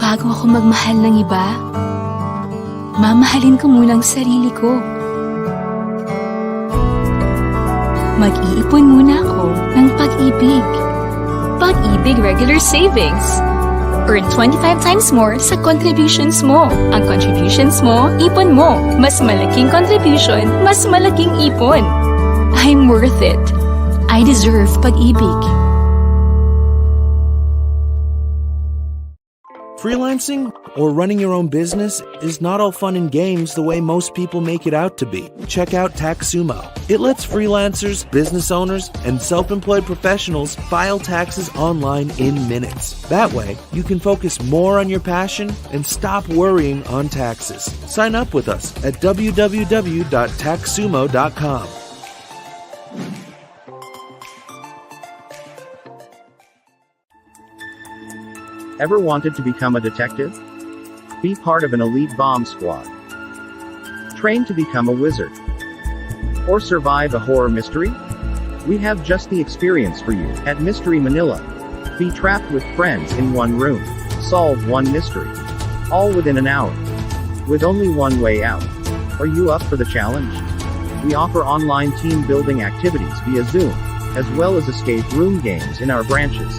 bago ako magmahal ng iba, mamahalin ko muna ang sarili ko. Mag-iipon muna ako ng pag-ibig. Pag-ibig regular savings. Earn 25 times more sa contributions mo. Ang contributions mo, ipon mo. Mas malaking contribution, mas malaking ipon. I'm worth it. I deserve pag-ibig. Freelancing or running your own business is not all fun and games the way most people make it out to be. Check out TaxSumo. It lets freelancers, business owners, and self-employed professionals file taxes online in minutes. That way, you can focus more on your passion and stop worrying on taxes. Sign up with us at www.taxsumo.com. Ever wanted to become a detective? Be part of an elite bomb squad. Train to become a wizard? Or survive a horror mystery? We have just the experience for you at Mystery Manila. Be trapped with friends in one room. Solve one mystery. All within an hour. With only one way out. Are you up for the challenge? We offer online team building activities via Zoom, as well as escape room games in our branches.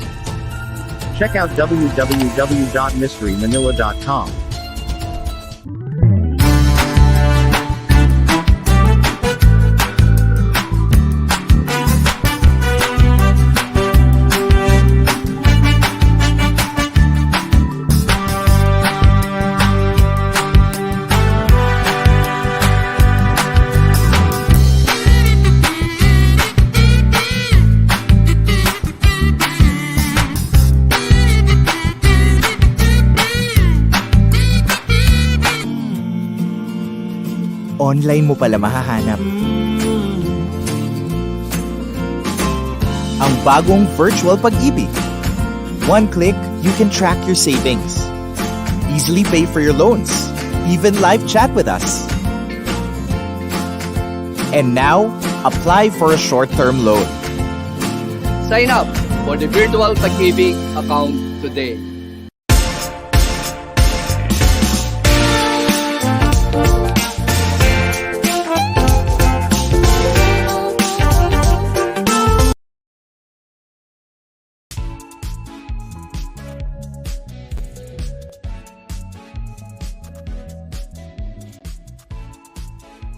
Check out www.mysterymanila.com. Online mo pala mahahanap ang bagong virtual pag-ibig. One click, you can track your savings, easily pay for your loans, even live chat with us. And now, apply for a short-term loan. Sign up for the virtual pag-ibig account today.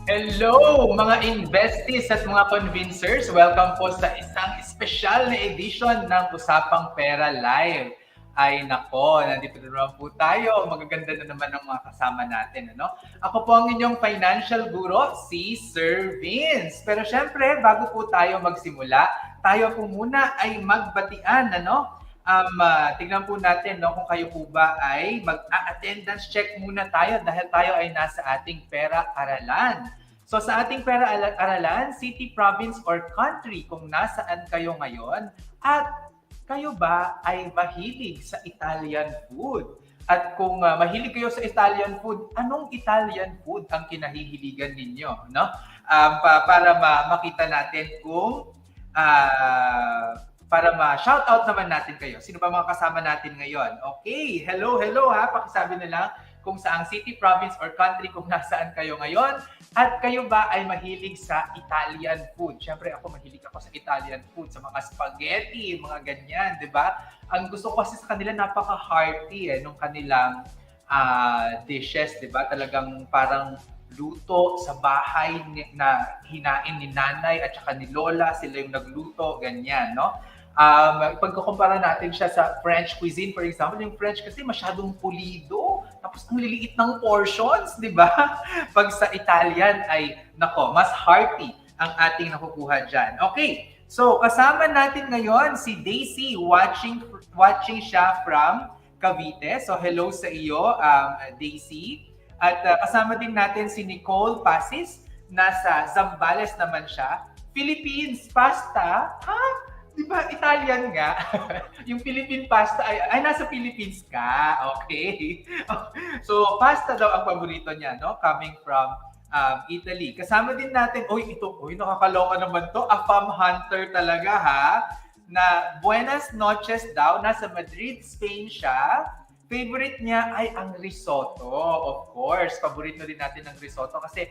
Hello mga investees at mga convincers! Welcome po sa isang espesyal na edition ng Usapang Pera Live. Ay nako, nandito na naman po tayo. Magaganda na naman ang mga kasama natin. Ano? Ako po ang inyong financial guru, si Sir Vince. Pero syempre, bago po tayo magsimula, tayo po muna ay magbatian. Ano? Tingnan po natin kung kayo po ba ay mag-attendance check muna tayo dahil tayo ay nasa ating pera-aralan. So sa ating pera-aralan, city, province, or country kung nasaan kayo ngayon at kayo ba ay mahilig sa Italian food? At kung mahilig kayo sa Italian food, anong Italian food ang kinahihiligan ninyo? No? Para makita natin kung para ma-shoutout naman natin kayo. Sino ba mga kasama natin ngayon? Okay, hello ha. Pakisabi na lang kung saang city, province, or country kung nasaan kayo ngayon. At kayo ba ay mahilig sa Italian food? Siyempre ako mahilig ako sa Italian food, sa mga spaghetti, mga ganyan, di ba? Ang gusto ko kasi sa kanila, napaka-hearty nung kanilang dishes, di ba? Talagang parang luto sa bahay na hinain ni nanay at saka ni lola, sila yung nagluto, ganyan, no? Pagkukumpara natin siya sa French cuisine, for example, yung French kasi masyadong pulido, tapos ang liliit ng portions, di ba? Pag sa Italian ay, nako, mas hearty ang ating nakukuha dyan. Okay, so kasama natin ngayon si Daisy, watching siya from Cavite. So hello sa iyo, Daisy. At kasama din natin si Nicole Pasis, nasa Zambales naman siya. Philippines pasta, ha? Di ba Italian nga? Yung Philippine pasta ay nasa Philippines ka. Okay. So pasta daw ang paborito niya, no? Coming from Italy. Kasama din natin, nakakaloka naman to. A fam hunter talaga ha. Na buenas noches daw, nasa Madrid, Spain siya. favorite niya ay ang risotto. Of course, paborito din natin ang risotto kasi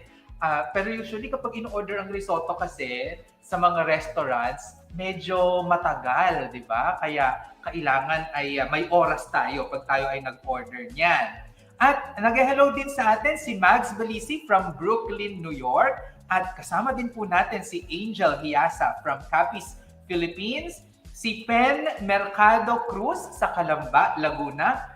pero usually kapag in-order ang risotto kasi sa mga restaurants, medyo matagal, di ba? Kaya kailangan ay may oras tayo pag tayo ay nag-order niyan. At nag-hello din sa atin si Mags Balisi from Brooklyn, New York. At kasama din po natin si Angel Hiasa from Capiz, Philippines. Si Pen Mercado Cruz sa Calamba, Laguna.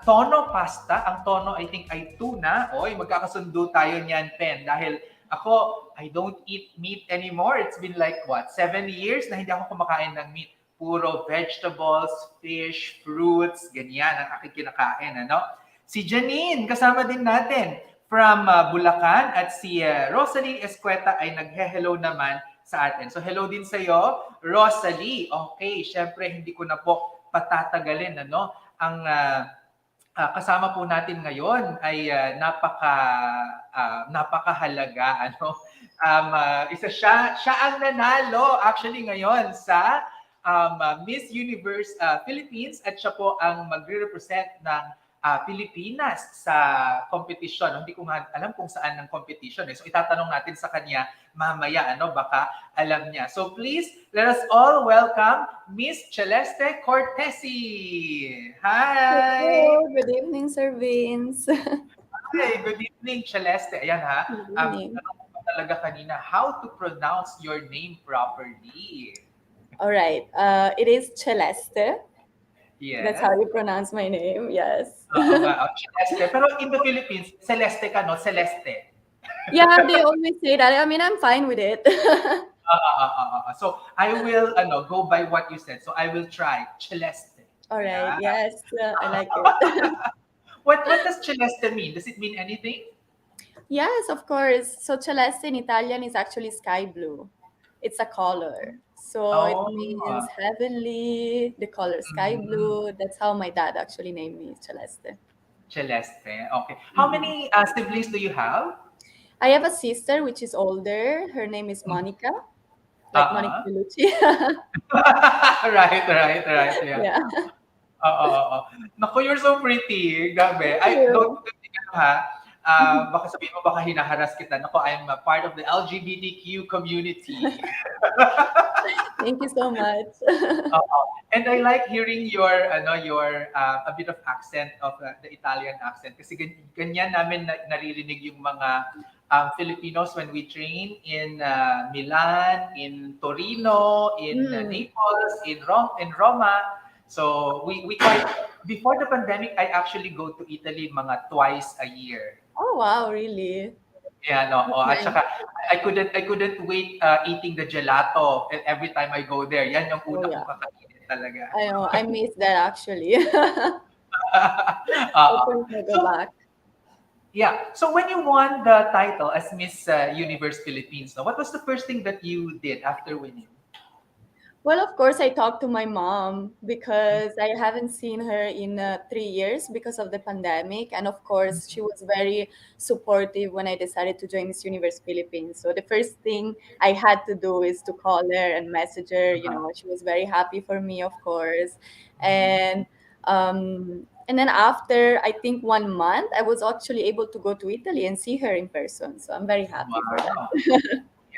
Tono Pasta. Ang tono, I think, ay tuna. Oy, magkakasundo tayo niyan, Pen. Dahil ako, I don't eat meat anymore. It's been like, 7 years na hindi ako kumakain ng meat. Puro vegetables, fish, fruits, ganyan ang aking kinakain. Ano? Si Janine, kasama din natin from Bulacan. At si Rosalie Escueta ay naghe-hello naman sa atin. So hello din sa iyo, Rosalie. Okay, syempre hindi ko na po patatagalin, ano? Ang kasama po natin ngayon ay napakahalaga, ano? Siya ang nanalo actually ngayon sa Miss Universe Philippines at siya po ang magre-represent ng Pilipinas sa competition. Hindi ko nga alam kung saan ang competition. So itatanong natin sa kanya mamaya, ano, baka alam niya. So please, let us all welcome Miss Celeste Cortesi. Hi! Hello, good evening, Sir Vince. Hi, good evening, Celeste. Ayan ha. Good evening. Tanong ko talaga kanina, how to pronounce your name properly? All right, it is Celeste. Yes. That's how you pronounce my name, yes. Celeste. Pero in the Philippines, Celeste ka, no? Celeste. Yeah, they always say that. I mean, I'm fine with it. So I will go by what you said. So I will try Celeste. All right, Yeah. yes, I like it. What does Celeste mean? Does it mean anything? Yes, of course. So Celeste in Italian is actually sky blue. It's a color. So it means heavenly, the color sky blue. That's how my dad actually named me, Celeste. Celeste. Okay. How many siblings do you have? I have a sister which is older. Her name is Monica, like Monica Bellucci. Right. Yeah. Yeah. Naku, you're so pretty. Gabi. Don't ha. Baka sabihin mo, baka hinaharas kita. Naku, I'm a part of the LGBTQ community. Thank you so much. And I like hearing your a bit of accent of the Italian accent kasi ganyan namin naririnig yung mga Filipinos when we train in Milan, in Torino, in Naples, in Roma. So we quite before the pandemic, I actually go to Italy mga twice a year. Oh wow, really? Yeah, no. At saka I couldn't wait eating the gelato every time I go there. Yan yung una kong kakainin talaga. I know, I miss that actually. Hoping to go back. Yeah. So when you won the title as Miss Universe Philippines, what was the first thing that you did after winning? Well, of course, I talked to my mom because I haven't seen her in 3 years because of the pandemic. And of course, she was very supportive when I decided to join Miss Universe Philippines. So the first thing I had to do is to call her and message her. You know, she was very happy for me, of course. And then after, I think 1 month, I was actually able to go to Italy and see her in person. So I'm very happy for that.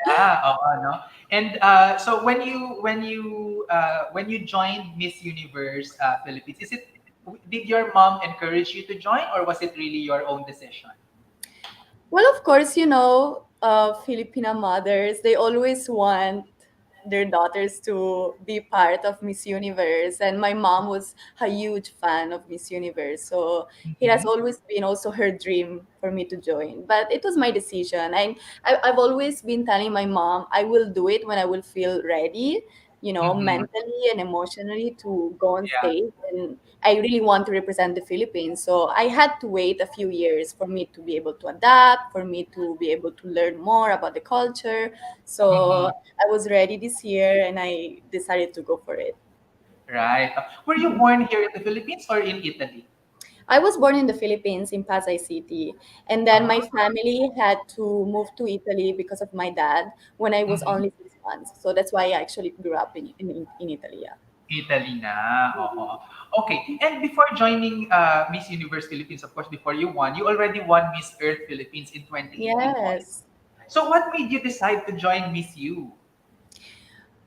Yeah, no. And so when you joined Miss Universe Philippines, did your mom encourage you to join, or was it really your own decision? Well, of course, you know, Filipina mothers, they always want their daughters to be part of Miss Universe. And my mom was a huge fan of Miss Universe. So it has always been also her dream for me to join. But it was my decision. I've always been telling my mom, I will do it when I will feel ready, you know, mentally and emotionally to go on stage. And I really want to represent the Philippines. So I had to wait a few years for me to be able to adapt, for me to be able to learn more about the culture. So I was ready this year and I decided to go for it. Right. Were you born here in the Philippines or in Italy? I was born in the Philippines, in Pasay City. And then my family had to move to Italy because of my dad when I was only 6 months. So that's why I actually grew up in Italy. Yeah. Italy na, oo. Okay, and before joining Miss Universe Philippines, of course, before you already won Miss Earth Philippines in 2018. Yes. So what made you decide to join Miss U?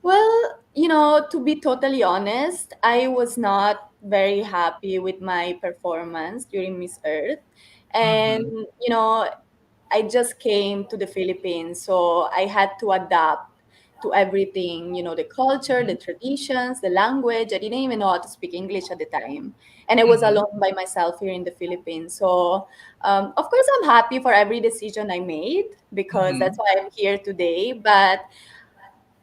Well, to be totally honest, I was not very happy with my performance during Miss Earth. And, Mm-hmm. I just came to the Philippines, so I had to adapt to everything, the culture, the traditions, the language. I didn't even know how to speak English at the time. And I was Mm-hmm. alone by myself here in the Philippines. So, of course, I'm happy for every decision I made because Mm-hmm. that's why I'm here today. But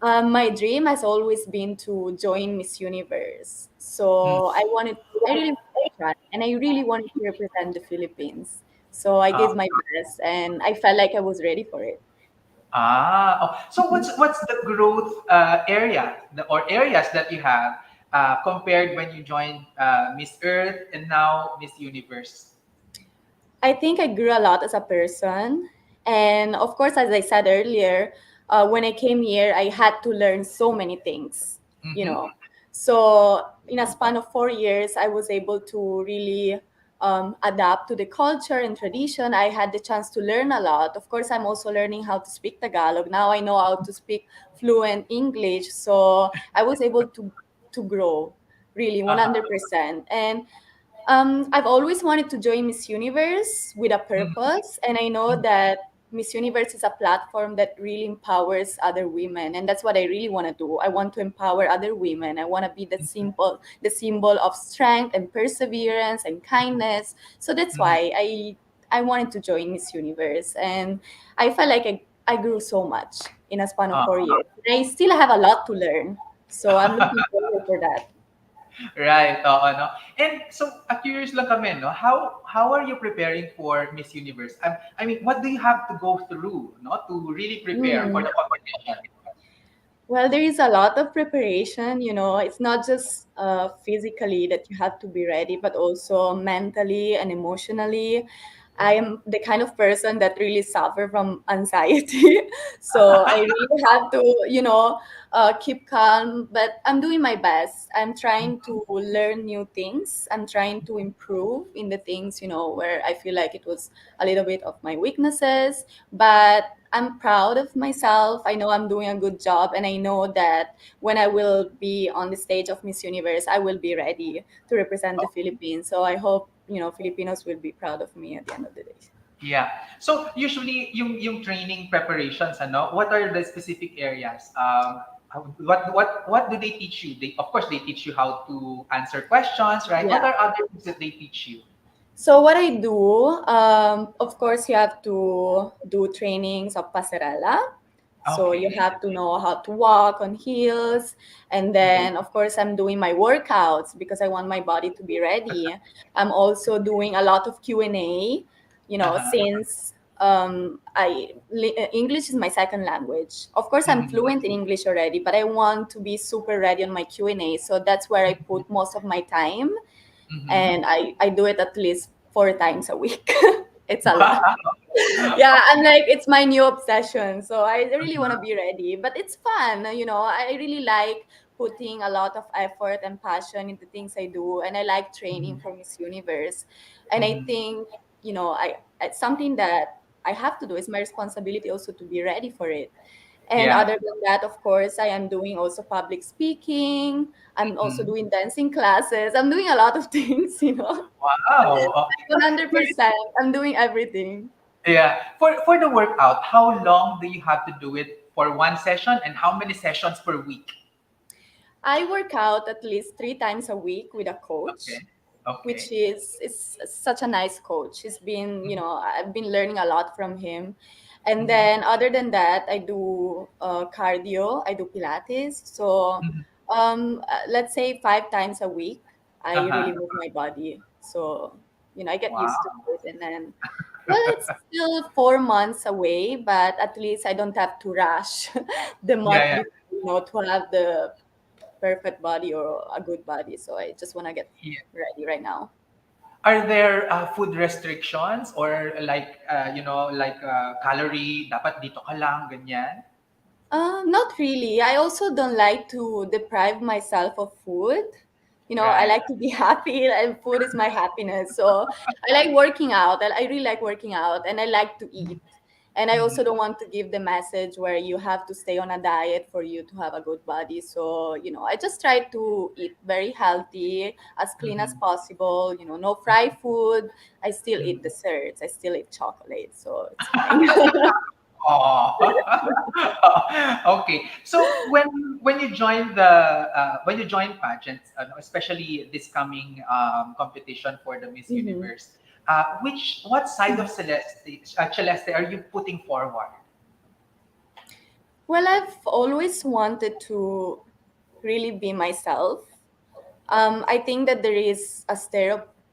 my dream has always been to join Miss Universe. So I really wanted to try, and I really wanted to represent the Philippines. So I gave Uh, my best, and I felt like I was ready for it. so what's the growth or areas that you have compared when you joined Miss Earth and now Miss Universe? I think I grew a lot as a person. And of course, as I said earlier, when I came here, I had to learn so many things, you Mm-hmm. know. So, in a span of 4 years, I was able to really adapt to the culture and tradition. I had the chance to learn a lot. Of course, I'm also learning how to speak Tagalog. Now I know how to speak fluent English. So, I was able to grow really Uh-huh. 100%. And I've always wanted to join Miss Universe with a Mm-hmm. purpose, and I know that Miss Universe is a platform that really empowers other women, and that's what I really want to do. I want to empower other women. I want to be the symbol of strength and perseverance and kindness. So that's Mm-hmm. why I wanted to join Miss Universe, and I felt like I grew so much in a span of 4 years. I still have a lot to learn, so I'm looking forward for that. Right, oo, no? And so, curious lang kami, no? How are you preparing for Miss Universe? I mean, what do you have to go through, no, to really prepare for Mm. the competition? Well, there is a lot of preparation. It's not just physically that you have to be ready, but also mentally and emotionally. I am the kind of person that really suffer from anxiety. So I really have to, keep calm, but I'm doing my best. I'm trying to learn new things. I'm trying to improve in the things, where I feel like it was a little bit of my weaknesses, but I'm proud of myself. I know I'm doing a good job, and I know that when I will be on the stage of Miss Universe, I will be ready to represent the Philippines. So I hope, Filipinos will be proud of me at the end of the day. Yeah. So, usually, yung training preparations, ano, what are the specific areas? What do they teach you? Of course, they teach you how to answer questions, right? What Yeah. are other things that they teach you? So what I do, of course, you have to do trainings of passerella. So you Okay. have to know how to walk on heels. And then, of course, I'm doing my workouts because I want my body to be ready. I'm also doing a lot of Q&A, Uh-huh. since English is my second language. Of course, I'm Mhm. fluent in English already, but I want to be super ready on my Q&A. So that's where I put most of my time, Mhm. and I do it at least 4 times a week. It's a lot. Wow. Yeah, I'm like, it's my new obsession. So I really want to be ready, but it's fun. I really like putting a lot of effort and passion into things I do, and I like training Mhm. for Miss Universe. And I Mhm. think, it's something that I have to do. It's my responsibility also to be ready for it. And Yeah. other than that, of course, I am doing also public speaking. I'm also Mhm. doing dancing classes. I'm doing a lot of things, Wow. 100%. I'm doing everything. Yeah. For the workout, how long do you have to do it for one session and how many sessions per week? I work out at least 3 times a week with a coach, Okay. Okay. which is such a nice coach. He's been, Mhm. I've been learning a lot from him. And Mhm. then other than that, I do cardio, I do Pilates. So Mhm. let's say 5 times a week, I really Uh-huh. move my body. So, I get used to Wow. it. And then, well, it's still 4 months away, but at least I don't have to rush the Yeah, month yeah. before, to have the perfect body or a good body. So I just want to get Yeah. ready right now. Are there food restrictions or like calorie dapat dito ka lang ganyan? Not really. I also don't like to deprive myself of food. I Right. like to be happy, and food is my happiness. So I like working out. I really like working out, and I like to eat. And I also Mhm. don't want to give the message where you have to stay on a diet for you to have a good body. So, I just try to eat very healthy, as clean as Mhm. possible, no fried food. I still eat Mhm. desserts. I still eat chocolate. So it's fine. Oh. Okay. So when you join when you join pageants, especially this coming competition for the Miss Mhm. Universe, what side of Celeste are you putting forward? Well, I've always wanted to really be myself. I think that there is a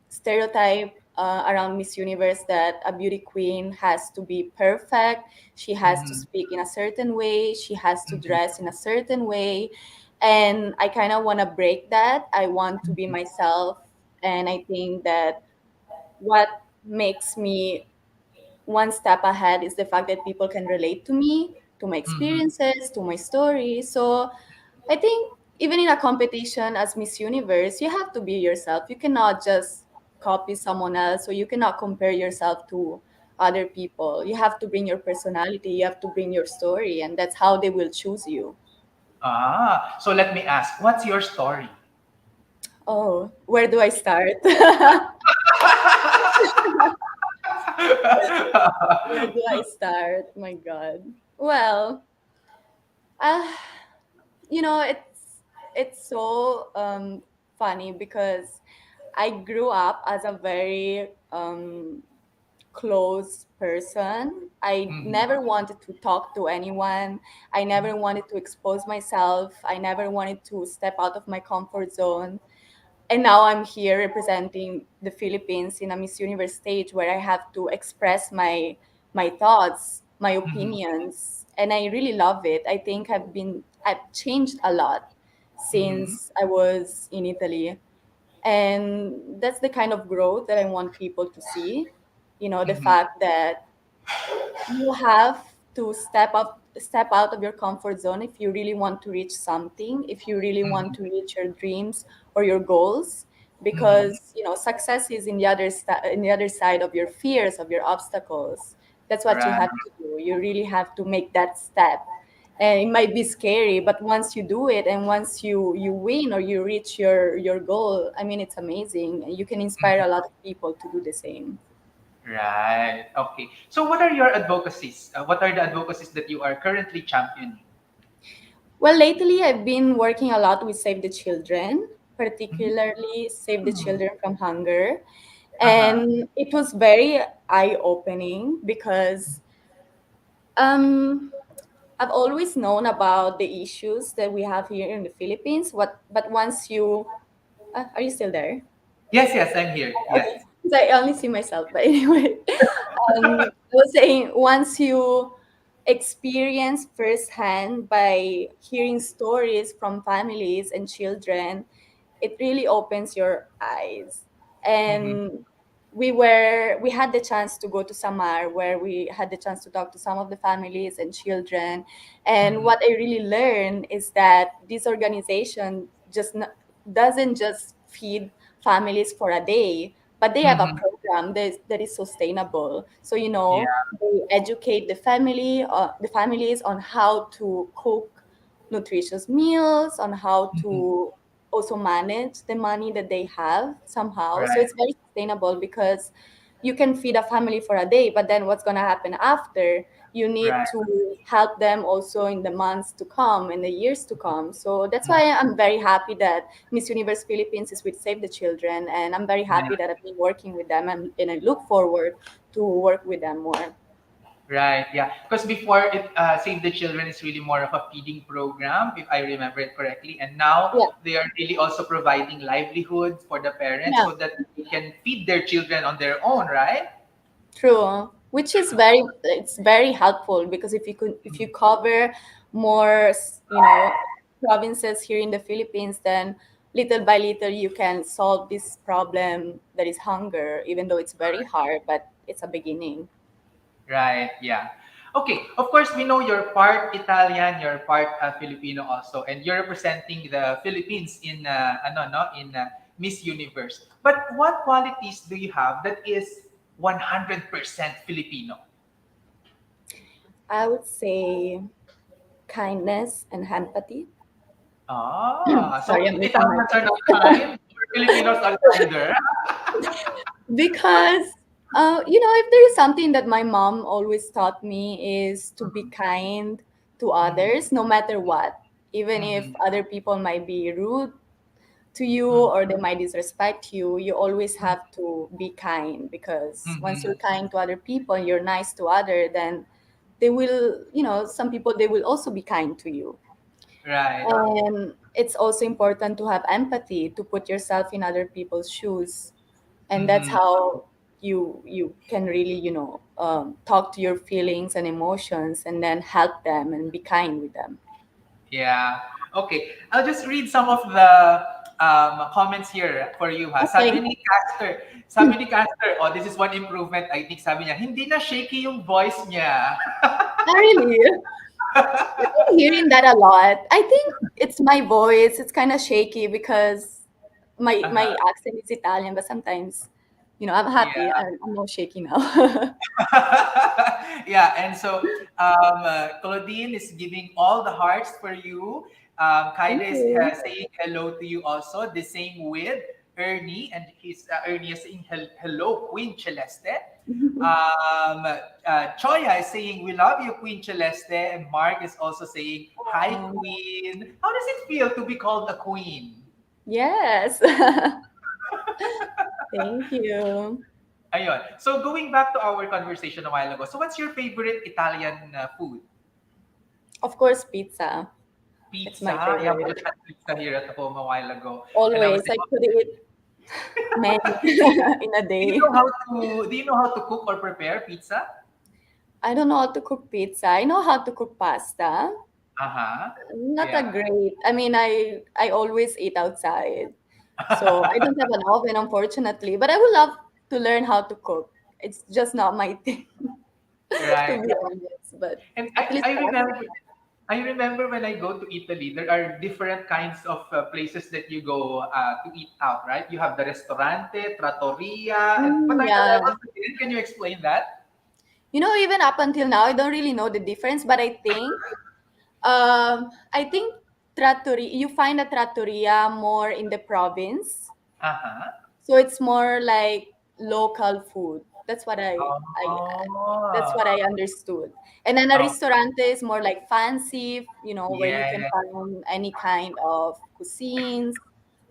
stereotype around Miss Universe that a beauty queen has to be perfect. She has to Mhm. speak in a certain way. She has to Mhm. dress in a certain way. And I kind of want to break that. I want to be Mhm. myself. And I think that what makes me one step ahead is the fact that people can relate to me, to my Mhm. experiences, to my story. So I think even in a competition as Miss Universe, you have to be yourself. You cannot just copy someone else, or you cannot compare yourself to other people. You have to bring your personality, you have to bring your story, and that's how they will choose you. So let me ask, what's your story? Oh, where do I start? Where do I start? My God. Well, uh, it's so funny because I grew up as a very close person. I Mhm. never wanted to talk to anyone. I never wanted to expose myself. I never wanted to step out of my comfort zone. And now I'm here representing the Philippines in a Miss Universe stage where I have to express my thoughts, my Mhm. opinions, and I really love it. I think I've changed a lot Mhm. since I was in Italy, and that's the kind of growth that I want people to see. The Mhm. fact that you have to step out of your comfort zone if you really want to reach something, if you really want Mhm. to reach your dreams or your goals, Mhm. because success is in the other side of your fears, of your obstacles. That's what you Right. have to do. You really have to make that step, and it might be scary, but once you do it, and once you win or you reach your goal, I mean, it's amazing, and you can inspire a Mhm. lot of people to do the same. Right. Okay. So what are your advocacies? What are the advocacies that you are currently championing? Well, lately I've been working a lot with Save the Children, Mhm. particularly Save the Children from Hunger. Uh-huh. And it was very eye-opening because um, I've always known about the issues that we have here in the Philippines. But once you, are you still there? Yes, yes, I'm here. Okay, Yes. 'cause I only see myself, but anyway. I was saying once you experience firsthand by hearing stories from families and children, it really opens your eyes. Mhm. And we had the chance to go to Samar, where we had the chance to talk to some of the families and children. And Mhm. what I really learned is that this organization doesn't just feed families for a day, but they have a Mhm. program that is sustainable. So Yeah. they educate the families on how to cook nutritious meals, on how Mhm. to also manage the money that they have somehow. So Right. it's very sustainable because you can feed a family for a day, but then what's going to happen after? You need Right. to help them also in the months to come and the years to come. So that's Mhm. why I'm very happy that Miss Universe Philippines is with Save the Children, and I'm very Yeah. happy that I've been working with them, and I look forward to work with them more. Right. Yeah. Because before Save the Children is really more of a feeding program, if I remember it correctly, and now Yeah, they are really also providing livelihoods for the parents yeah. so that they can feed their children on their own. Right. True, which is it's very helpful because if you cover more, provinces here in the Philippines, then little by little you can solve this problem that is hunger, even though it's very hard, but it's a beginning. Right. Yeah. Okay, of course we know you're part Italian, you're part Filipino also, and you're representing the Philippines in Miss Universe. But what qualities do you have that is 100% Filipino? I would say kindness and empathy. So Sorry, I'm eating my Italians are not kind, or Filipinos are kinder. because if there is something that my mom always taught me is to be kind to others no matter what, even if Mhm, other people might be rude to you mhm, or they might disrespect you. You always have to be kind, because once mhm. you're kind to other people, you're nice to other, then they will, some people, they will also be kind to you. Right. And it's also important to have empathy, to put yourself in other people's shoes, and that's Mhm. how you can really talk to your feelings and emotions, and then help them and be kind with them. Yeah. Okay. I'll just read some of the comments here for you, ha. Okay. Sabi ni Caster, oh, this is one improvement. I think sabi niya, hindi na shaky yung voice niya. Really, I've been hearing that a lot. I think it's my voice, it's kind of shaky because my Uh-huh. accent is Italian, but sometimes I'm happy, Yeah. I'm not shaky now. Yeah, and so Claudine is giving all the hearts for you. Kaida Thank is you. saying hello to you also. The same with Ernie, and Ernie is saying hello, Queen Celeste. Choya is saying we love you, Queen Celeste, and Mark is also saying hi, Um, Queen. How does it feel to be called a queen? yes. Thank you. Ayun. So going back to our conversation a while ago, so what's your favorite Italian food? Of course, pizza. It's my Pizza. Yeah, we favorite. just had pizza here at home a while ago, and I was Always. like, I "Oh, could eat many in a do you day. know how to cook or prepare pizza? I don't know how to cook pizza. I know how to cook pasta. Uh huh. Not a Yeah. great. I mean, I always eat outside, so I don't have an oven, unfortunately. But I would love to learn how to cook. It's just not my thing, to Right. be honest. But And at least pasta. I remember when I go to Italy, there are different kinds of places that you go to eat out, right? You have the restaurante, trattoria, and what are the Yeah. levels again? Can you explain that? Even up until now, I don't really know the difference, but I think trattoria, you find a trattoria more in the province. Uh huh. So it's more like local food. That's what I Oh. understood. And then a Oh. ristorante is more like fancy, where you can Yeah. find any kind of cuisines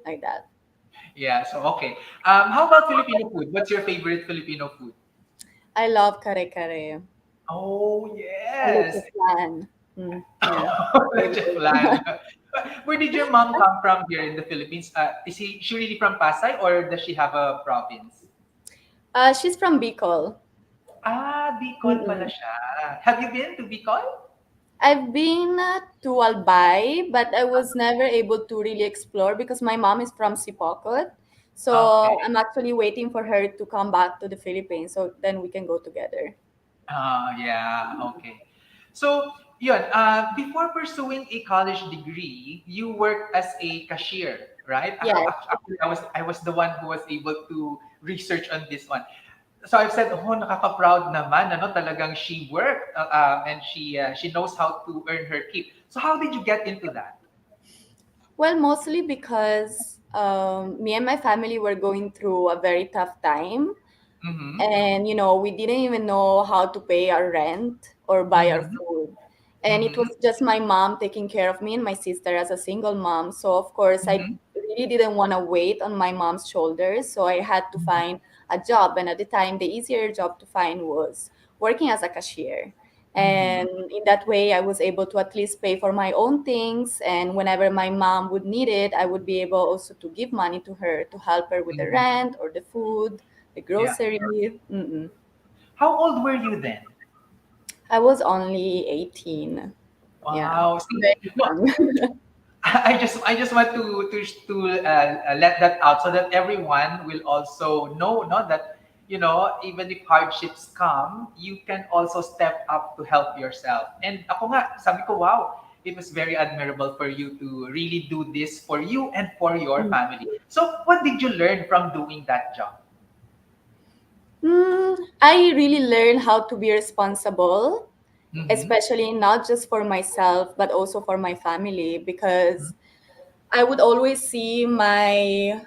like that. Yeah. So okay. How about Filipino food? What's your favorite Filipino food? I love kare kare. Oh Leche yes. flan. Yeah. Leche Favorite. flan. Where did your mom come from here in the Philippines? Is she really from Pasay or does she have a province? She's from Bicol. Bicol pala Mm-mm. siya. Have you been to Bicol? I've been to Albay, but I was never able to really explore because my mom is from Sipocot. So Okay. I'm actually waiting for her to come back to the Philippines so then we can go together. Yeah, okay. So, yun, before pursuing a college degree, you worked as a cashier, right? Yes. Actually, I was the one who was able to research on this one. So I've said, oh, nakaka-proud naman, ano, talagang she worked and she knows how to earn her keep. So how did you get into that? Well, mostly because me and my family were going through a very tough time. Mm-hmm. And we didn't even know how to pay our rent or buy our Mm-hmm. food, and it Mm-hmm. was just my mom taking care of me and my sister as a single mom. So of course I Mm-hmm. really didn't want to wait on my mom's shoulders, so I had to Mm-hmm. find a job, and at the time the easier job to find was working as a cashier. Mm-hmm. And in that way I was able to at least pay for my own things, and whenever my mom would need it, I would be able also to give money to her to help her with the Mm-hmm. rent or the food, the Yeah. grocery. Mm-mm. How old were you then? I was only 18. Yeah, Wow. See, very no, young. I just want to let that out so that everyone will also know, no, that even if hardships come, you can also step up to help yourself. And ako nga, sabi ko, wow, it was very admirable for you to really do this for you and for your family. So what did you learn from doing that job? I really learned how to be responsible, Mhm. especially not just for myself, but also for my family, because I would always see my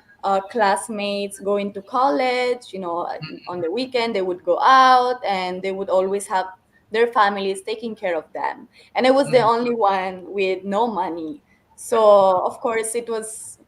classmates going to college, on the weekend they would go out and they would always have their families taking care of them. And I was the Mhm. only one with no money. So, of course, it was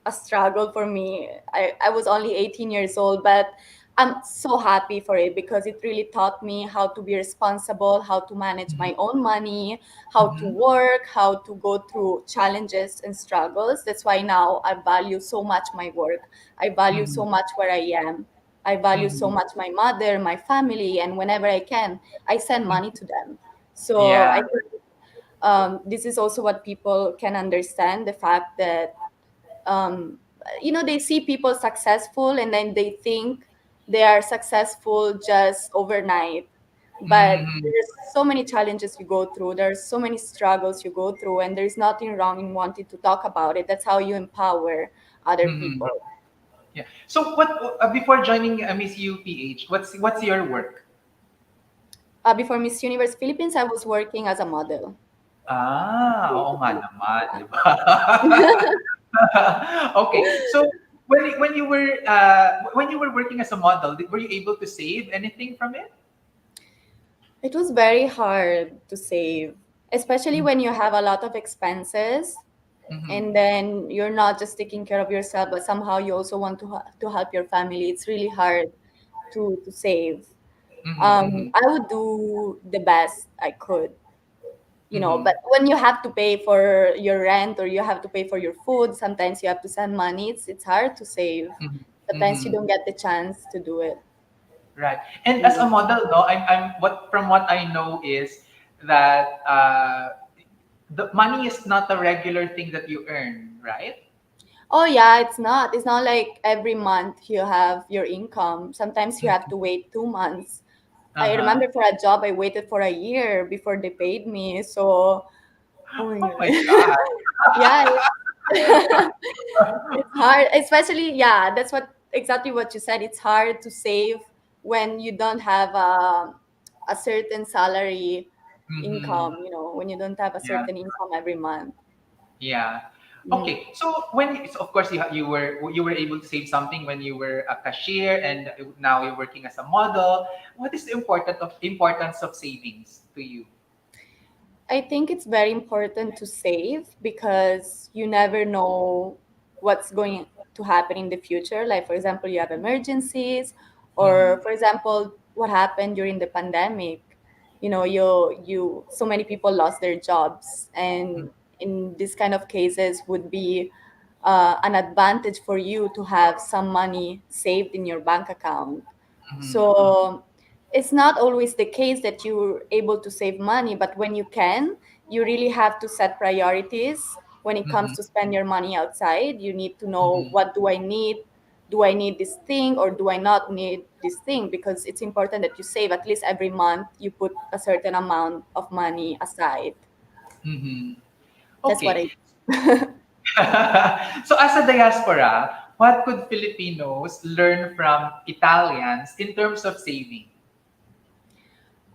a struggle for me. I was only 18 years old, but I'm so happy for it because it really taught me how to be responsible, how to manage my own money, how to Mhm. work, how to go through challenges and struggles. That's why now I value so much my work. I value so Mhm. much where I am. I value so Mhm. much my mother, my family, and whenever I can, I send money to them. So I Yeah. think this is also what people can understand, the fact that they see people successful and then they think they are successful just overnight, but Mhm. there's so many challenges you go through, there's so many struggles you go through, and there's nothing wrong in wanting to talk about it. That's how you empower other Mhm. people. Yeah. So what before joining Miss UPH, what's your work? Before Miss Universe Philippines, I was working as a model. Oo nga Basically. naman, 'di ba? Okay. So when you were working as a model, were you able to save anything from it? It was very hard to save, especially when you have a lot of expenses and Mhm. then you're not just taking care of yourself, but somehow you also want to help your family. It's really hard to save. Mhm. Mhm. I would do the best I could, Mhm. but when you have to pay for your rent or you have to pay for your food, sometimes you have to send money. It's hard to save. Mhm. Sometimes you Mhm. don't get the chance to do it. Right. And as a Mm. model, no, what I know is that the money is not a regular thing that you earn, right? Oh yeah, it's not. It's not like every month you have your income. Sometimes you have to wait 2 months. I Uh-huh. remember for a job I waited for a year before they paid me. So, oh my Oh god. my God. Yeah, it's hard, especially, yeah, that's what exactly what you said. It's hard to save when you don't have a certain salary Mm-hmm. income, when you don't have a Yeah. certain income every month. Yeah. Mm. Okay. So so of course you were able to save something when you were a cashier and now you're working as a model. What is the importance of savings to you? I think it's very important to save because you never know what's going to happen in the future. Like, for example, you have emergencies, or Mm-hmm. for example, what happened during the pandemic. So many people lost their jobs, and in this kind of cases, would be an advantage for you to have some money saved in your bank account. Mm-hmm. So it's not always the case that you're able to save money, but when you can, you really have to set priorities when it comes Mm-hmm. to spend your money outside. You need to know, Mm-hmm. what do I need? Do I need this thing or do I not need this thing? Because it's important that you save at least every month, you put a certain amount of money aside. Mm-hmm. That's what I Okay. So as a diaspora, what could Filipinos learn from Italians in terms of saving?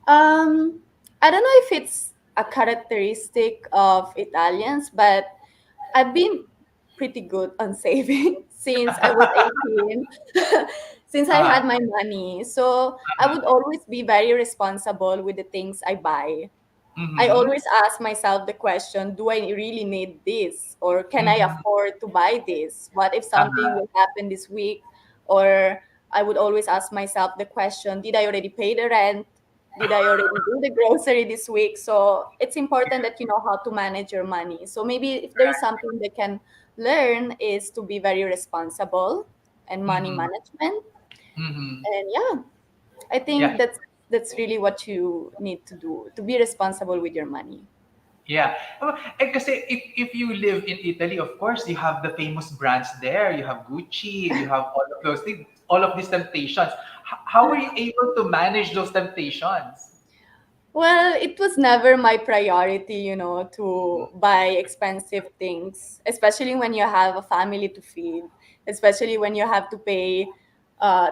Um, I don't know if it's a characteristic of Italians, but I've been pretty good on saving since I was 18, since I Uh, had my money. So I would always be very responsible with the things I buy. I mm-hmm. always ask myself the question, do I really need this? Or can I Mm-hmm. afford to buy this? What if something Uh-huh. will happen this week? Or I would always ask myself the question, did I already pay the rent? Did I already do the grocery this week? So it's important that you know how to manage your money. So maybe if there is something they can learn is to be very responsible and money Mm-hmm. management. Mm-hmm. And yeah, I think Yeah. that's really what you need to do, to be responsible with your money. Yeah. Kasi if you live in Italy, of course, you have the famous brands there. You have Gucci, you have all of those things, all of these temptations. How were you able to manage those temptations? Well, it was never my priority, to buy expensive things, especially when you have a family to feed, especially when you have to pay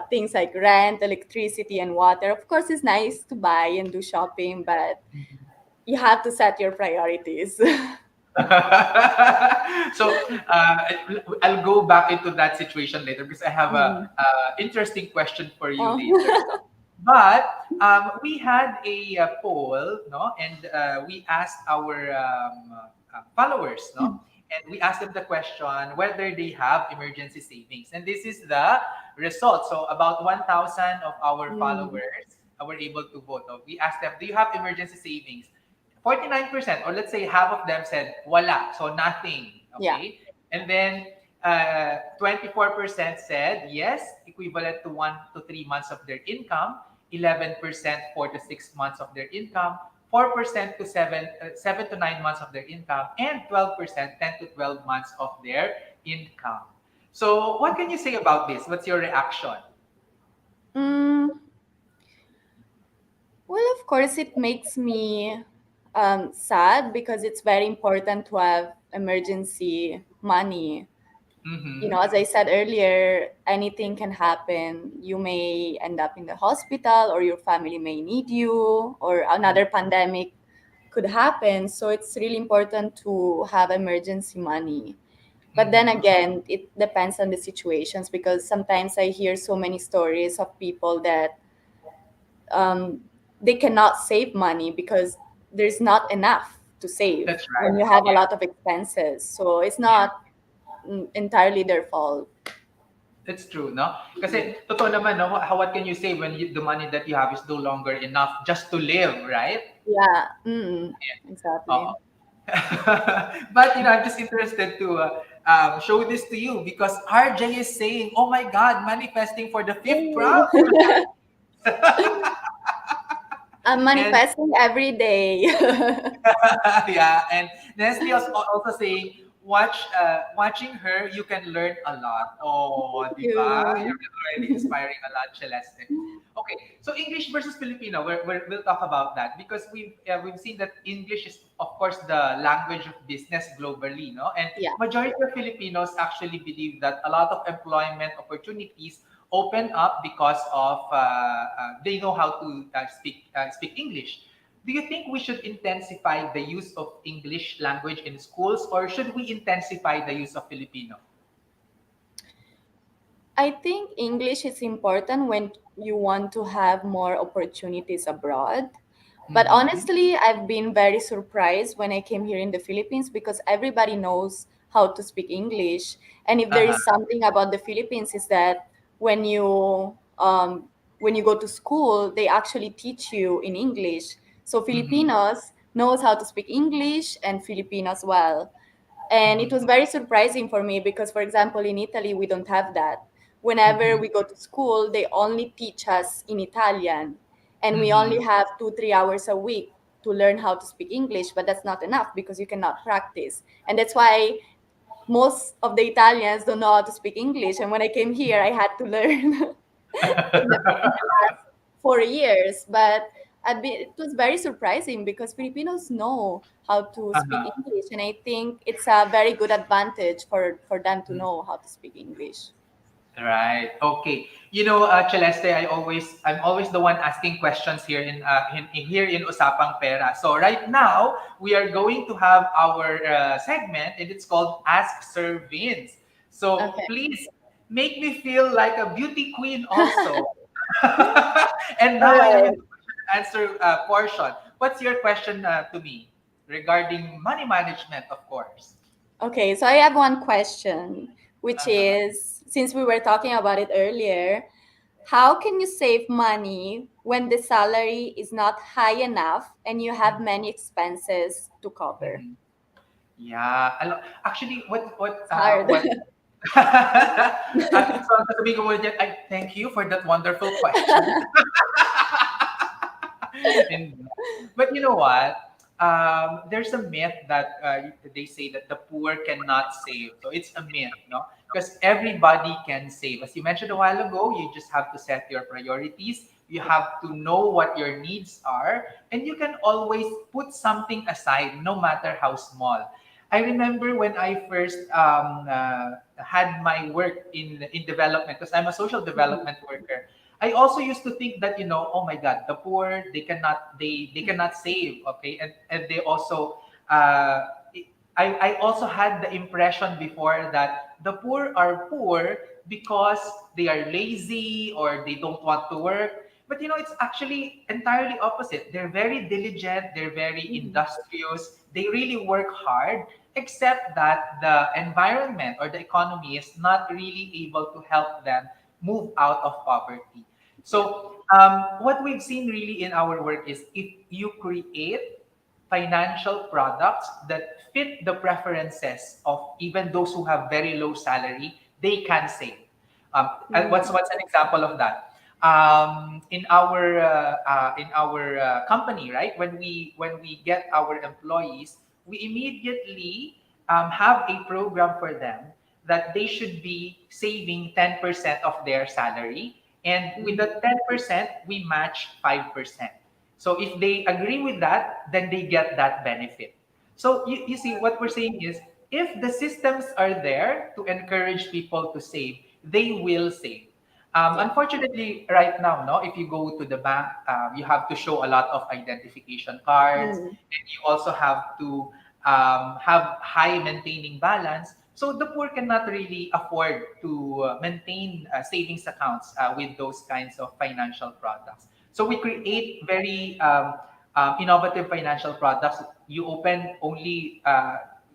things like rent, electricity, and water. Of course, it's nice to buy and do shopping, but you have to set your priorities. So I'll go back into that situation later because I have Mm. a interesting question for you Oh. later. But we had a poll, no, and we asked our followers, no, and we asked them the question whether they have emergency savings, and this is the result. So about 1,000 of our Mm. followers were able to vote. No? We asked them, "Do you have emergency savings?" 49%, or let's say half of them said wala, so nothing. Yeah. Okay, and then 24% said yes, equivalent to 1 to 3 months of their income. 11% 4 to 6 months of their income. 4% to 7 to 9 months of their income, and 12% 10 to 12 months of their income. So, what can you say about this? What's your reaction? Mm, well, of course, it makes me sad because it's very important to have emergency money. Mm-hmm. As I said earlier, anything can happen. You may end up in the hospital, or your family may need you, or another pandemic could happen. So it's really important to have emergency money. But then Mm-hmm. again, it depends on the situations, because sometimes I hear so many stories of people that um, they cannot save money because there's not enough to save That's when you right. have a Yeah. lot of expenses. So it's Yeah. not entirely their fault. That's true, no? Kasi totoo naman, no? What can you say when the money that you have is no longer enough just to live, right? Yeah, Oo. exactly. But I'm just interested to show this to you because RJ is saying, "Oh my God, manifesting for the fifth Yay. province." I'm And manifesting every day. yeah, and Nestle is also saying, watching her, you can learn a lot. Oh, Thank di ba? you. You're already inspiring a lot, Celeste. Okay, so English versus Filipino, we'll talk about that because we've seen that English is, of course, the language of business globally, no? And Yeah. majority of Filipinos actually believe that a lot of employment opportunities open up because of they know how to speak English. Do you think we should intensify the use of English language in schools, or should we intensify the use of Filipino? I think English is important when you want to have more opportunities abroad. But Mm-hmm. honestly, I've been very surprised when I came here in the Philippines, because everybody knows how to speak English. And if there Uh-huh. is something about the Philippines, is that when you um, when you go to school, they actually teach you in English. So Mm-hmm. Filipinos knows how to speak English, and Filipino as well. And it Mm-hmm. was very surprising for me because, for example, in Italy, we don't have that. Whenever Mm-hmm. we go to school, they only teach us in Italian, and we Mm-hmm. only have 2, 3 hours a week to learn how to speak English, but that's not enough because you cannot practice. And that's why most of the Italians don't know how to speak English. And when I came here, I had to learn in the last 4 years. But it was very surprising because Filipinos know how to speak Uh-huh. English, and I think it's a very good advantage for them to know how to speak English. Right. Okay. Celeste, I'm always the one asking questions here in Usapang Pera. So right now we are going to have our segment, and it's called Ask Sir Vince. So Okay. please make me feel like a beauty queen also. And All now I am in right. the question and answer portion. What's your question to me regarding money management, of course? Okay, so I have one question, which Uh-huh. is, since we were talking about it earlier, how can you save money when the salary is not high enough and you have many expenses to cover? Mhm. Yeah. Actually, It's hard. what so ang sasabihin ko muna dyan, I thank you for that wonderful question. And, but you know what? There's a myth that they say that the poor cannot save. So it's a myth, no? because everybody can save. As you mentioned a while ago, you just have to set your priorities. You have to know what your needs are, and you can always put something aside, no matter how small. I remember when I first had my work in development, because I'm a social development worker. I also used to think that, oh my God, the poor, they cannot save, okay, and they also I also had the impression before that the poor are poor because they are lazy or they don't want to work. But it's actually entirely opposite. They're very diligent, they're very industrious, they really work hard, except that the environment or the economy is not really able to help them move out of poverty. So, what we've seen really in our work is if you create financial products that fit the preferences of even those who have very low salary, they can save. And what's an example of that? In our company, right? When we get our employees, we immediately have a program for them that they should be saving 10% of their salary, and with the 10% we match 5%. So if they agree with that, then they get that benefit. So you see, what we're saying is if the systems are there to encourage people to save, they will save. Unfortunately, right now, no, if you go to the bank, you have to show a lot of identification cards, and you also have to have high maintaining balance. So the poor cannot really afford to maintain savings accounts with those kinds of financial products. So we create very innovative financial products. You open only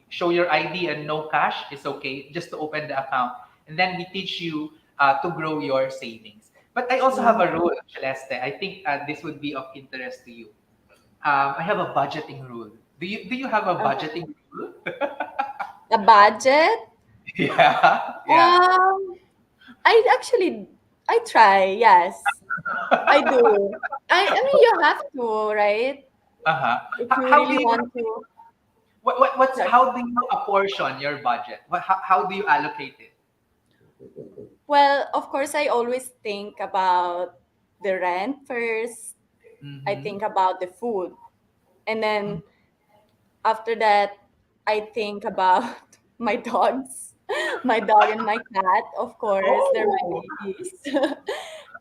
show your ID and no cash is okay, just to open the account, and then we teach you to grow your savings. But I also have a rule, Celeste. I think this would be of interest to you. I have a budgeting rule. Do you have a budgeting rule? A budget? Yeah, yeah. Um, I try, yes. I do. I mean, you have to, right? Uh-huh. If you How do really you want to. what's Sorry. how do you apportion your budget? How do you allocate it? Well, of course, I always think about the rent first. I Mm-hmm. think about the food. And then after that, I think about my dogs, my dog and my cat, of course, they're my Oh. babies.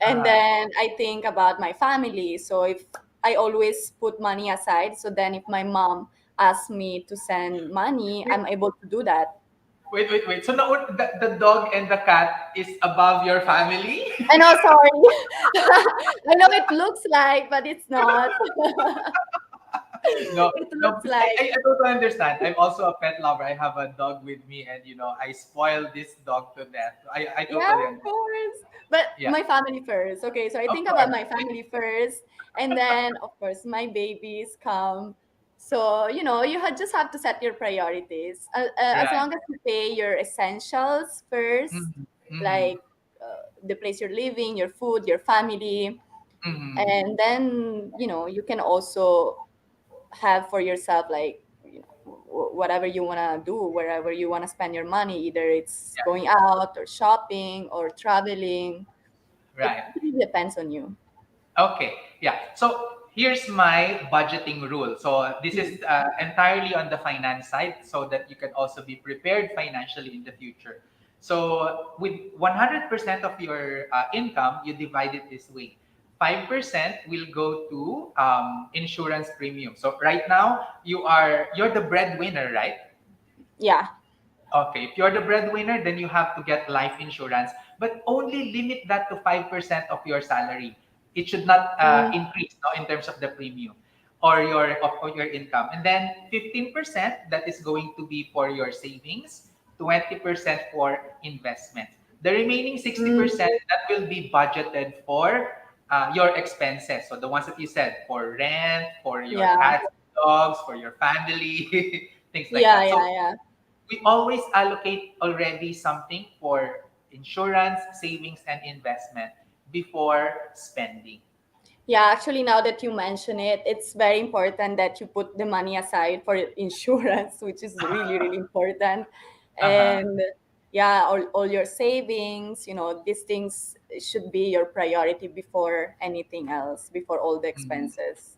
And Uh, then I think about my family. So if I always put money aside, so then if my mom asks me to send money, wait, I'm able to do that. wait. So now the dog and the cat is above your family? I know, sorry. I know it looks like, but it's not. No, It no, looks I, like, I, I totally understand. I'm also a pet lover. I have a dog with me, and I spoil this dog to death. I yeah, totally of understand. course. But Yeah, my family first. Okay, so I of think about course. my family first, and then of course my babies come. So just have to set your priorities. As Right. long as you pay your essentials first, Mm-hmm. Mm-hmm. like the place you're living, your food, your family, Mm-hmm. and then you can also have for yourself, like whatever you want to do, wherever you want to spend your money, either it's Yeah. going out or shopping or traveling. It Right. really depends on you. Okay, yeah. So here's my budgeting rule. So this is entirely on the finance side so that you can also be prepared financially in the future. So with 100% of your income, you divide it this way. 5% will go to insurance premium. So right now you're the breadwinner, right? Yeah. Okay, if you're the breadwinner, then you have to get life insurance, but only limit that to 5% of your salary. It should not Mm, increase, no, in terms of the premium or your income. And then 15% that is going to be for your savings, 20% for investments. The remaining mm, 60% that will be budgeted for your expenses. So the ones that you said, for rent, for your yeah, cats, dogs, for your family, things like yeah, that. yeah, So yeah. we always allocate already something for insurance, savings, and investment before spending. Yeah, actually, now that you mention it, it's very important that you put the money aside for insurance, which is really, really important. Uh-huh. And yeah, all your savings, these things should be your priority before anything else, before all the expenses.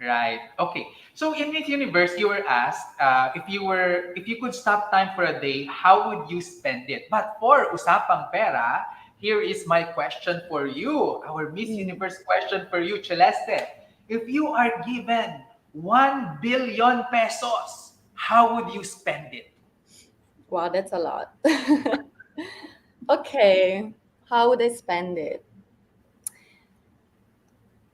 Right. Okay. So in Miss Universe, you were asked if you could stop time for a day, how would you spend it? But for Usapang Pera, here is my question for you. Our Miss Universe question for you, Celeste. If you are given 1 billion pesos, how would you spend it? Wow, that's a lot. Okay, how would I spend it?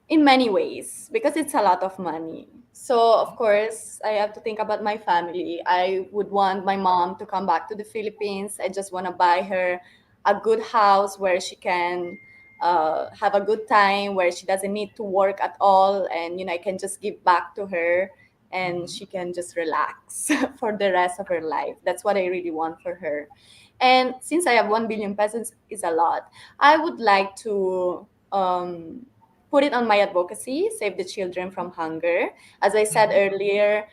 In many ways, because it's a lot of money. So, of course, I have to think about my family. I would want my mom to come back to the Philippines. I just want to buy her a good house where she can have a good time, where she doesn't need to work at all. And, I can just give back to her and she can just relax for the rest of her life. That's what I really want for her. And since I have 1 billion pesos is a lot, I would like to put it on my advocacy, Save the Children from Hunger. As I said earlier,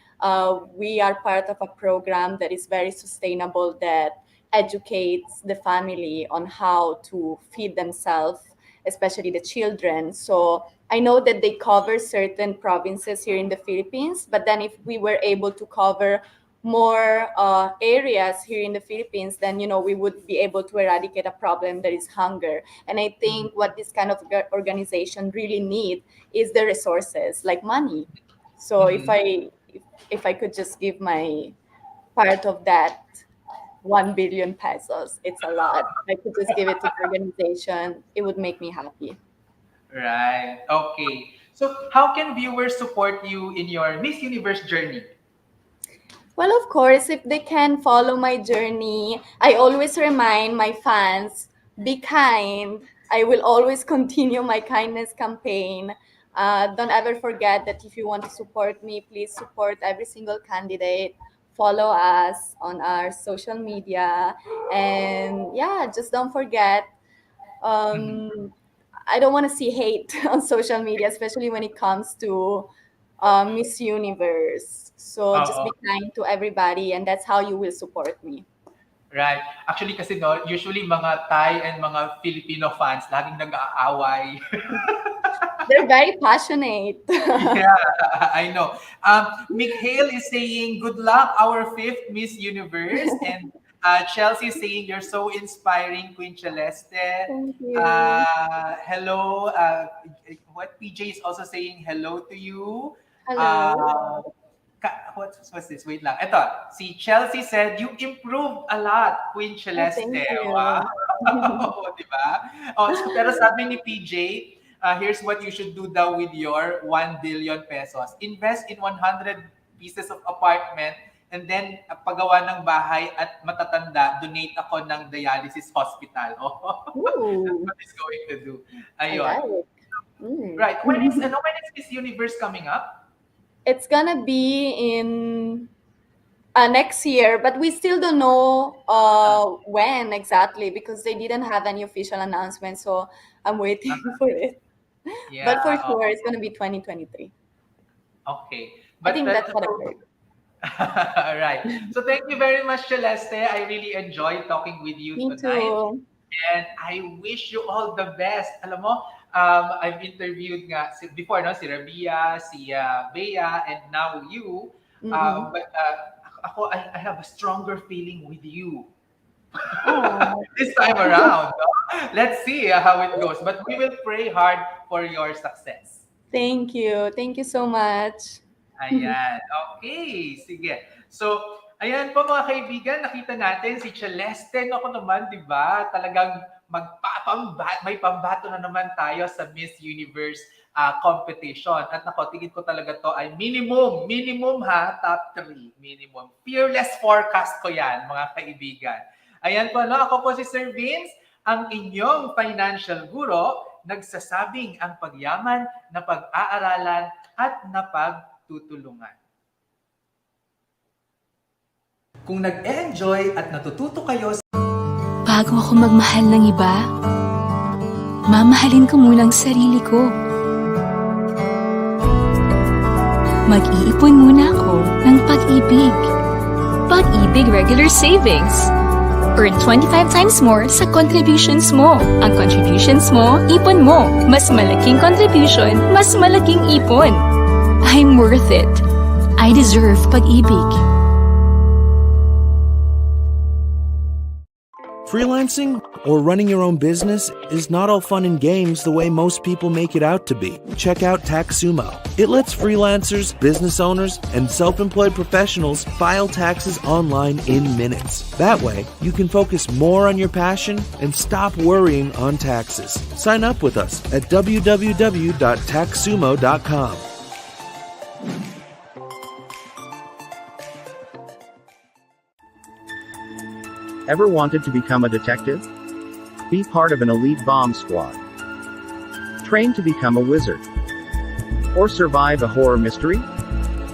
we are part of a program that is very sustainable, that educates the family on how to feed themselves, especially the children. So I know that they cover certain provinces here in the Philippines, but then if we were able to cover more areas here in the Philippines, then we would be able to eradicate a problem that is hunger. And I think what this kind of organization really need is the resources, like money. So if I could just give my part of that 1 billion pesos, it's a lot. I could just give it to the organization. It would make me happy. Right. Okay. So how can viewers support you in your Miss Universe journey? Well, of course, if they can follow my journey, I always remind my fans, be kind. I will always continue my kindness campaign. Don't ever forget that if you want to support me, please support every single candidate. Follow us on our social media. And yeah, just don't forget, I don't want to see hate on social media, especially when it comes to Miss Universe. So just Oo. be kind to everybody, and that's how you will support me. Right. Actually kasi usually mga Thai and mga Filipino fans laging nag-aaway. They're very passionate. Yeah, I know. Mikhail is saying, good luck, our 5th Miss Universe. And Chelsea is saying, you're so inspiring, Queen Celeste. Thank you. Hello. What PJ is also saying hello to you. Hello. What's this? Wait lang. Ito, si Chelsea said, you improved a lot, Queen Celeste. Thank you. Wow. Diba? Pero sabi ni PJ, here's what you should do daw with your 1 billion pesos. Invest in 100 pieces of apartment and then paggawa ng bahay at matatanda, donate ako ng dialysis hospital. That's what he's going to do. Ayun. I like it. Right. When is Miss Universe coming up? It's gonna be in next year, but we still don't know when exactly because they didn't have any official announcement. So I'm waiting for it. Yeah, But for sure, it's gonna be 2023. Okay. I think that's what I heard. Right. So thank you very much, Celeste. I really enjoyed talking with you Me tonight. too. And I wish you all the best. Alam mo, I've interviewed nga before, si Rabia, si Bea, and now you. But I have a stronger feeling with you. This time around. No? Let's see how it goes. But we will pray hard for your success. Thank you. Thank you so much. Ayan. Okay. Sige. So, ayan po mga kaibigan, nakita natin si Celeste. Ako naman, di ba? Talagang may pambato na naman tayo sa Miss Universe competition. At tingin ko talaga to ay minimum ha, top 3, minimum. Fearless forecast ko yan, mga kaibigan. Ayan po, ako po si Sir Vince, ang inyong financial guro, nagsasabing ang pagyaman na pag-aaralan at napagtutulungan. Kung nag-enjoy at natututo kayo Bago ako magmahal ng iba, mamahalin ko muna ang sarili ko. Mag-iipon muna ako ng pag-ibig. Pag-ibig regular savings. Earn 25 times more sa contributions mo. Ang contributions mo, ipon mo. Mas malaking contribution, mas malaking ipon. I'm worth it. I deserve pag-ibig. Freelancing or running your own business is not all fun and games the way most people make it out to be. Check out TaxSumo. It lets freelancers, business owners, and self-employed professionals file taxes online in minutes. That way, you can focus more on your passion and stop worrying on taxes. Sign up with us at www.taxsumo.com. Ever wanted to become a detective? Be part of an elite bomb squad. Train to become a wizard? Or survive a horror mystery?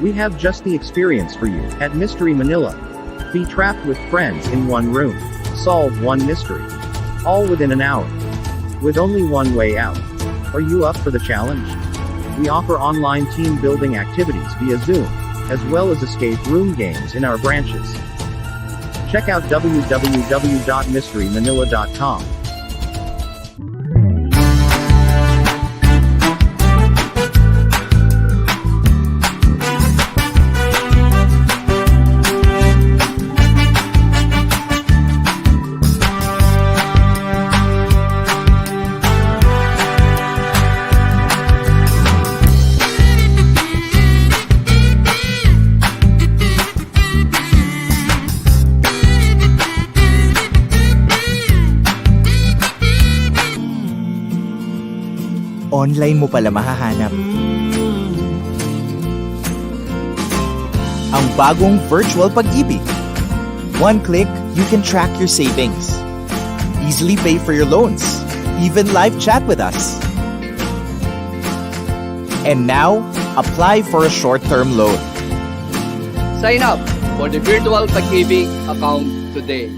We have just the experience for you at Mystery Manila. Be trapped with friends in one room. Solve one mystery. All within an hour. With only one way out. Are you up for the challenge? We offer online team building activities via Zoom, as well as escape room games in our branches. Check out www.mysterymanila.com. Online mo pala mahahanap ang bagong virtual pag-ibig. One click, you can track your savings. Easily pay for your loans. Even live chat with us. And now, apply for a short-term loan. Sign up for the virtual pag-ibig account today.